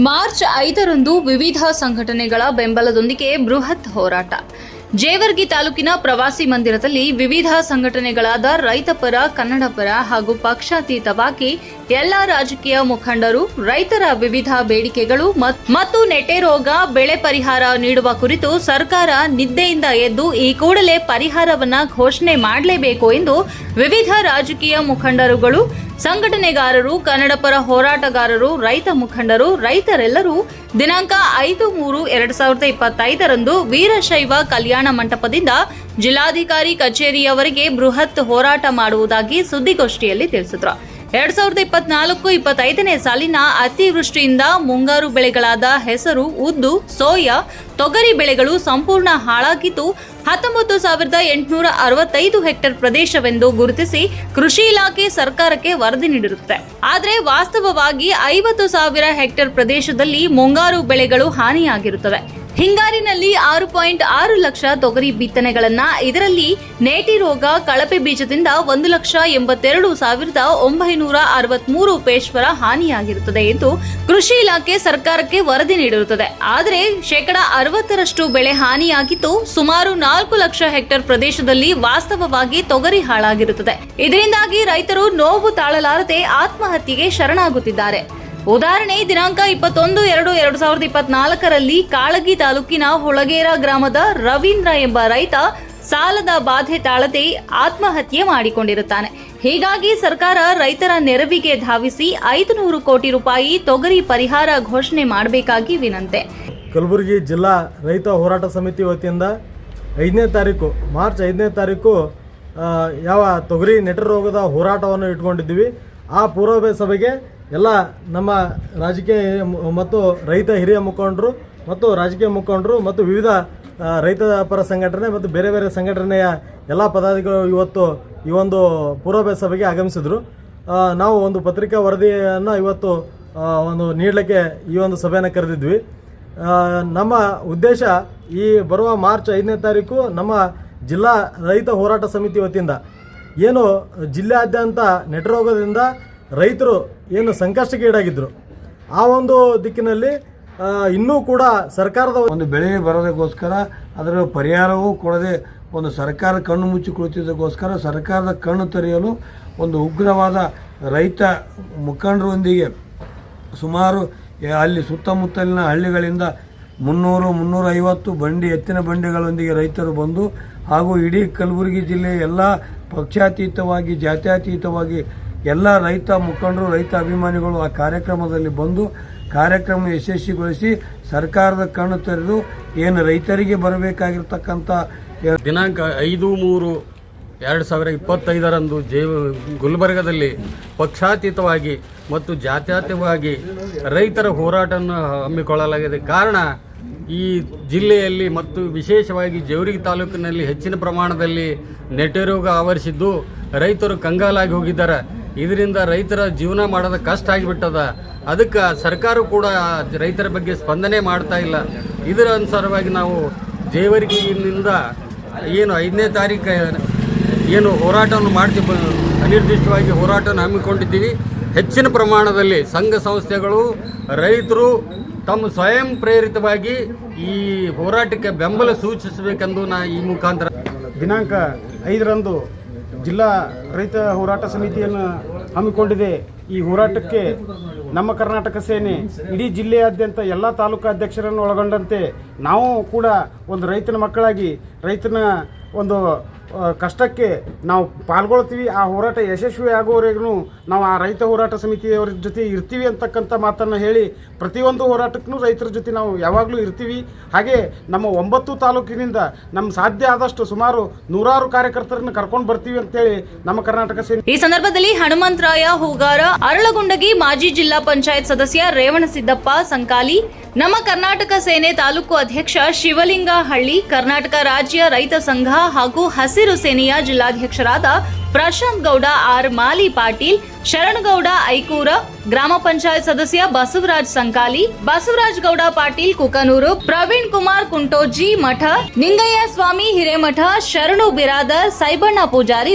March 5ರಂದು ವಿವಿಧ ಸಂಘಟನೆಗಳ ಬೆಂಬಲದೊಂದಿಗೆ ಬೃಹತ್ ಹೋರಾಟ. ಜೇವರ್ಗಿ ತಾಲೂಕಿನ ಪ್ರವಾಸಿ ಮಂದಿರದಲ್ಲಿ ವಿವಿಧ ಸಂಘಟನೆಗಳಾದ ರೈತಪರ, ಕನ್ನಡಪರ ಹಾಗೂ ಪಕ್ಷಾತೀತವಾಗಿ ಎಲ್ಲ ರಾಜಕೀಯ ಮುಖಂಡರು ರೈತರ ವಿವಿಧ ಬೇಡಿಕೆಗಳು ಮತ್ತು ನೆಟೆ ರೋಗ ಬೆಳೆ ಪರಿಹಾರ ನೀಡುವ ಕುರಿತು ಸರ್ಕಾರ ನಿದ್ದೆಯಿಂದ ಎದ್ದು ಈ ಕೂಡಲೇ ಪರಿಹಾರವನ್ನ ಘೋಷಣೆ ಮಾಡಲೇಬೇಕು ಎಂದು ವಿವಿಧ ರಾಜಕೀಯ ಮುಖಂಡರುಗಳು, ಸಂಘಟನೆಗಾರರು, ಕನ್ನಡಪರ ಹೋರಾಟಗಾರರು, ರೈತ ಮುಖಂಡರು, ರೈತರೆಲ್ಲರೂ ದಿನಾಂಕ 5/3/2025ರಂದು ವೀರಶೈವ ಕಲ್ಯಾಣ ಮಂಟಪದಿಂದ ಜಿಲ್ಲಾಧಿಕಾರಿ ಕಚೇರಿಯವರೆಗೆ ಬೃಹತ್ ಹೋರಾಟ ಮಾಡುವುದಾಗಿ ಸುದ್ದಿಗೋಷ್ಠಿಯಲ್ಲಿ ತಿಳಿಸಿದರು. 2024-25ನೇ ಸಾಲಿನ ಅತಿವೃಷ್ಟಿಯಿಂದ ಮುಂಗಾರು ಬೆಳೆಗಳಾದ ಹೆಸರು, ಉದ್ದು, ಸೋಯಾ, ತೊಗರಿ ಬೆಳೆಗಳು ಸಂಪೂರ್ಣ ಹಾಳಾಗಿದ್ದು 19,865 ಹೆಕ್ಟೇರ್ ಪ್ರದೇಶವೆಂದು ಗುರುತಿಸಿ ಕೃಷಿ ಇಲಾಖೆ ಸರ್ಕಾರಕ್ಕೆ ವರದಿ ನೀಡಿರುತ್ತೆ. ಆದರೆ ವಾಸ್ತವವಾಗಿ 50,000 ಹೆಕ್ಟೇರ್ ಪ್ರದೇಶದಲ್ಲಿ ಮುಂಗಾರು ಬೆಳೆಗಳು ಹಾನಿಯಾಗಿರುತ್ತವೆ. ಹಿಂಗಾರಿನಲ್ಲಿ 6.6 ಲಕ್ಷ ತೊಗರಿ ಬಿತ್ತನೆಗಳನ್ನ, ಇದರಲ್ಲಿ ನೇಟಿ ರೋಗ, ಕಳಪೆ ಬೀಜದಿಂದ 1,82,963 ಪೇಶ್ವರ ಹಾನಿಯಾಗಿರುತ್ತದೆ ಎಂದು ಕೃಷಿ ಇಲಾಖೆ ಸರ್ಕಾರಕ್ಕೆ ವರದಿ ನೀಡಿರುತ್ತದೆ. ಆದರೆ 60% ಬೆಳೆ ಹಾನಿಯಾಗಿದ್ದು ಸುಮಾರು 4 ಲಕ್ಷ ಹೆಕ್ಟೇರ್ ಪ್ರದೇಶದಲ್ಲಿ ವಾಸ್ತವವಾಗಿ ತೊಗರಿ ಹಾಳಾಗಿರುತ್ತದೆ. ಇದರಿಂದಾಗಿ ರೈತರು ನೋವು ತಾಳಲಾರದೆ ಆತ್ಮಹತ್ಯೆಗೆ ಶರಣಾಗುತ್ತಿದ್ದಾರೆ. ಉದಾಹರಣೆ, ದಿನಾಂಕ 21/2/2024ರಲ್ಲಿ ಕಾಳಗಿ ತಾಲೂಕಿನ ಹೊಳಗೇರ ಗ್ರಾಮದ ರವೀಂದ್ರ ಎಂಬ ರೈತ ಸಾಲದ ಬಾಧೆ ತಾಳದೆ ಆತ್ಮಹತ್ಯೆ ಮಾಡಿಕೊಂಡಿರುತ್ತಾನೆ. ಹೀಗಾಗಿ ಸರ್ಕಾರ ರೈತರ ನೆರವಿಗೆ ಧಾವಿಸಿ 500 ಕೋಟಿ ರೂಪಾಯಿ ತೊಗರಿ ಪರಿಹಾರ ಘೋಷಣೆ ಮಾಡಬೇಕಾಗಿ ವಿನಂತಿ. ಕಲಬುರಗಿ ಜಿಲ್ಲಾ ರೈತ ಹೋರಾಟ ಸಮಿತಿ ವತಿಯಿಂದ 5ನೇ ತಾರೀಕು ಮಾರ್ಚ್ 5ನೇ ತಾರೀಕು ಯಾವ ತೊಗರಿ ನೆಟ ರೋಗದ ಹೋರಾಟವನ್ನು ಇಟ್ಕೊಂಡಿದ್ದೀವಿ. ಆ ಪೂರ್ವಭಾವಿ ಸಭೆಗೆ ಎಲ್ಲ ನಮ್ಮ ರಾಜಕೀಯ ಮತ್ತು ರೈತ ಹಿರಿಯ ಮುಖಂಡರು ಮತ್ತು ರಾಜಕೀಯ ಮುಖಂಡರು ಮತ್ತು ವಿವಿಧ ರೈತ ಪರ ಸಂಘಟನೆ ಮತ್ತು ಬೇರೆ ಬೇರೆ ಸಂಘಟನೆಯ ಎಲ್ಲ ಪದಾಧಿಕಾರಿಗಳು ಇವತ್ತು ಈ ಒಂದು ಪೂರ್ವಭಾವಿ ಸಭೆಗೆ ಆಗಮಿಸಿದರು. ನಾವು ಒಂದು ಪತ್ರಿಕಾ ವರದಿಯನ್ನು ಇವತ್ತು ಒಂದು ನೀಡಲಿಕ್ಕೆ ಈ ಒಂದು ಸಭೆಯನ್ನು ಕರೆದಿದ್ವಿ. ನಮ್ಮ ಉದ್ದೇಶ ಈ ಬರುವ ಮಾರ್ಚ್ 5ನೇ ತಾರೀಕು ನಮ್ಮ ಜಿಲ್ಲಾ ರೈತ ಹೋರಾಟ ಸಮಿತಿ ವತಿಯಿಂದ ಏನು ಜಿಲ್ಲೆಯಾದ್ಯಂತ ನೆಟರೋಗದಿಂದ ರೈತರು ಏನು ಸಂಕಷ್ಟಕ್ಕೆ ಈಡಾಗಿದ್ದರು, ಆ ಒಂದು ದಿಕ್ಕಿನಲ್ಲಿ ಇನ್ನೂ ಕೂಡ ಸರ್ಕಾರದ ಒಂದು ಬೆಳೆ ಬರೋದಕ್ಕೋಸ್ಕರ ಅದರ ಪರಿಹಾರವೂ ಕೊಡದೆ ಒಂದು ಸರ್ಕಾರ ಕಣ್ಣು ಮುಚ್ಚಿ ಕುಳಿತಿದ್ದಕ್ಕೋಸ್ಕರ ಸರ್ಕಾರದ ಕಣ್ಣು ತೆರೆಯಲು ಒಂದು ಉಗ್ರವಾದ ರೈತ ಮುಖಂಡರೊಂದಿಗೆ ಸುಮಾರು ಅಲ್ಲಿ ಸುತ್ತಮುತ್ತಲಿನ ಹಳ್ಳಿಗಳಿಂದ 300-350 ಬಂಡಿ ಎತ್ತಿನ ಬಂಡಿಗಳೊಂದಿಗೆ ರೈತರು ಬಂದು ಹಾಗೂ ಇಡೀ ಕಲಬುರಗಿ ಜಿಲ್ಲೆಯ ಎಲ್ಲ ಪಕ್ಷಾತೀತವಾಗಿ ಜಾತ್ಯತೀತವಾಗಿ ಎಲ್ಲ ರೈತ ಮುಖಂಡರು, ರೈತ ಅಭಿಮಾನಿಗಳು ಆ ಕಾರ್ಯಕ್ರಮದಲ್ಲಿ ಬಂದು ಕಾರ್ಯಕ್ರಮ ಯಶಸ್ವಿಗೊಳಿಸಿ ಸರ್ಕಾರದ ಕಣ್ಣು ತೆರೆದು ಏನು ರೈತರಿಗೆ ಬರಬೇಕಾಗಿರ್ತಕ್ಕಂಥ ದಿನಾಂಕ 5/3/2025ರಂದು ಗುಲ್ಬರ್ಗದಲ್ಲಿ ಪಕ್ಷಾತೀತವಾಗಿ ಮತ್ತು ಜಾತ್ಯತೀತವಾಗಿ ರೈತರ ಹೋರಾಟವನ್ನು ಹಮ್ಮಿಕೊಳ್ಳಲಾಗಿದೆ. ಕಾರಣ, ಈ ಜಿಲ್ಲೆಯಲ್ಲಿ ಮತ್ತು ವಿಶೇಷವಾಗಿ ಜೇವರ್ಗಿ ತಾಲೂಕಿನಲ್ಲಿ ಹೆಚ್ಚಿನ ಪ್ರಮಾಣದಲ್ಲಿ ನೆಟೆ ರೋಗ ಆವರಿಸಿದ್ದು ರೈತರು ಕಂಗಾಲಾಗಿ ಹೋಗಿದ್ದಾರೆ. ಇದರಿಂದ ರೈತರ ಜೀವನ ಮಾಡೋದು ಕಷ್ಟ ಆಗಿಬಿಟ್ಟದ. ಅದಕ್ಕೆ ಸರ್ಕಾರ ಕೂಡ ರೈತರ ಬಗ್ಗೆ ಸ್ಪಂದನೆ ಮಾಡ್ತಾ ಇಲ್ಲ. ಇದರ ಅನುಸಾರವಾಗಿ ನಾವು ಜೇವರ್ಗಿಯಿಂದ ಏನು 5ನೇ ತಾರೀಕು ಏನು ಹೋರಾಟವನ್ನು ಮಾಡ್ತೀವಿ, ಅನಿರ್ದಿಷ್ಟವಾಗಿ ಹೋರಾಟವನ್ನು ಹಮ್ಮಿಕೊಂಡಿದ್ದೀವಿ. ಹೆಚ್ಚಿನ ಪ್ರಮಾಣದಲ್ಲಿ ಸಂಘ ಸಂಸ್ಥೆಗಳು, ರೈತರು ತಮ್ಮ ಸ್ವಯಂ ಪ್ರೇರಿತವಾಗಿ ಈ ಹೋರಾಟಕ್ಕೆ ಬೆಂಬಲ ಸೂಚಿಸಬೇಕೆಂದು ಈ ಮುಖಾಂತರ ದಿನಾಂಕ 5ರಂದು ಜಿಲ್ಲಾ ರೈತ ಹೋರಾಟ ಸಮಿತಿಯನ್ನು ಹಮ್ಮಿಕೊಂಡಿದೆ. ಈ ಹೋರಾಟಕ್ಕೆ ನಮ್ಮ ಕರ್ನಾಟಕ ಸೇನೆ ಇಡೀ ಜಿಲ್ಲೆಯಾದ್ಯಂತ ಎಲ್ಲ ತಾಲೂಕು ಅಧ್ಯಕ್ಷರನ್ನು ಒಳಗೊಂಡಂತೆ ನಾವು ಕೂಡ ಒಂದು ರೈತನ ಮಕ್ಕಳಾಗಿ ರೈತನ ಒಂದು ಕಷ್ಟಕ್ಕೆ ನಾವು ಪಾಲ್ಗೊಳ್ತೀವಿ. ಆ ಹೋರಾಟ ಯಶಸ್ವಿ ಆಗುವವರೆಗೂ ನಾವು ಆ ರೈತ ಹೋರಾಟ ಸಮಿತಿಯವರ ಜೊತೆ ಇರ್ತೀವಿ ಅಂತಕ್ಕಂಥ ಮಾತನ್ನು ಹೇಳಿ ಪ್ರತಿಯೊಂದು ಹೋರಾಟಕ್ಕೂ ರೈತರ ಜೊತೆ ನಾವು ಯಾವಾಗಲೂ ಇರ್ತೀವಿ. ಹಾಗೆ ನಮ್ಮ 9 ತಾಲೂಕಿನಿಂದ ನಮ್ಮ ಸಾಧ್ಯ ಆದಷ್ಟು ಸುಮಾರು 100 ಕಾರ್ಯಕರ್ತರನ್ನು ಕರ್ಕೊಂಡು ಬರ್ತೀವಿ ಅಂತೇಳಿ ನಮ್ಮ ಕರ್ನಾಟಕ ಸೇನೆ. ಈ ಸಂದರ್ಭದಲ್ಲಿ ಹನುಮಂತರಾಯ ಹೂಗಾರ, ಅರಳಗುಂಡಗಿ ಮಾಜಿ ಜಿಲ್ಲಾ ಪಂಚಾಯತ್ ಸದಸ್ಯ ರೇವಣಸಿದ್ದಪ್ಪ ಸಂಕಾಲಿ, ನಮ್ಮ ಕರ್ನಾಟಕ ಸೇನೆ ತಾಲೂಕು ಅಧ್ಯಕ್ಷ ಶಿವಲಿಂಗ ಹಳ್ಳಿ, ಕರ್ನಾಟಕ ರಾಜ್ಯ ರೈತ ಸಂಘ ಹಾಗೂ ಹಸಿರು ಸೇನೆಯ ಜಿಲ್ಲಾಧ್ಯಕ್ಷರಾದ ಪ್ರಶಾಂತ್ ಗೌಡ ಆರ್ ಮಾಲಿ ಪಾಟೀಲ್, ಶರಣಗೌಡ ಐಕೂರ, ಗ್ರಾಮ ಪಂಚಾಯತ್ ಸದಸ್ಯ ಬಸವರಾಜ್ ಸಂಕಾಲಿ, ಬಸವರಾಜ್ ಗೌಡ ಪಾಟೀಲ್ ಕುಕನೂರು, ಪ್ರವೀಣ್ ಕುಮಾರ್ ಕುಂಟೋಜಿ ಮಠ, ನಿಂಗಯ್ಯ ಸ್ವಾಮಿ ಹಿರೇಮಠ, ಶರಣು ಬಿರಾದರ್, ಸೈಬಣ್ಣ ಪೂಜಾರಿ